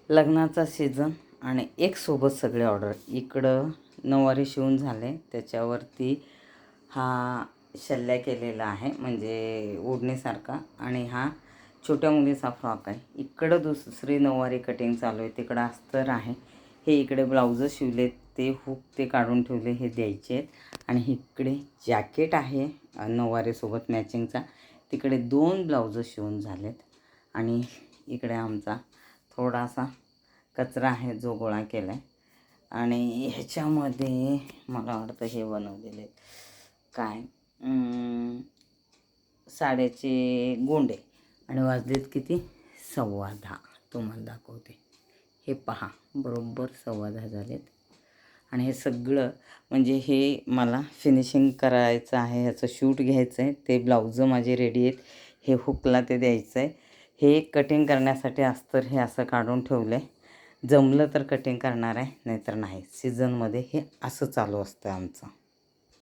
लग्नाचा सीझन आणि एक सोबत सगळे ऑर्डर. इकडं नऊवारी शिवून झाले, त्याच्यावरती हा शल्ल्या केलेला आहे म्हणजे ओढणीसारखा, आणि हा छोट्या मुलीचा फ्रॉक आहे. इकडं दुसरी नऊवारी कटिंग चालू आहे, तिकडं अस्तर आहे. हे इकडे ब्लाउजं शिवलेत, ते हुक ते काढून ठेवले, हे द्यायचे आहेत. आणि इकडे जॅकेट आहे नऊवारीसोबत मॅचिंगचा, तिकडे 2 ब्लाउजं शिवून झालेत. आणि इकडे आमचा थोडासा कचरा आहे जो गोळा केला आहे. आणि ह्याच्यामध्ये मला वाटतं हे बनवलेले आहेत काय, साड्याचे गोंडे. आणि वाजलेत किती, 10:15. तुम्हाला दाखवते, हे पहा, बरोबर 10:15 झालेत. आणि हे सगळं म्हणजे हे मला फिनिशिंग करायचं आहे, ह्याचं शूट घ्यायचं आहे. ते ब्लाउजं माझे रेडी आहेत, हे हुकला ते द्यायचं आहे. हे कटिंग करण्यासाठी अस्तर हे असं काढून ठेवलं आहे. जमलं तर कटिंग करणार आहे, नाहीतर नाही. सीझनमध्ये हे असं चालू असतं आमचं.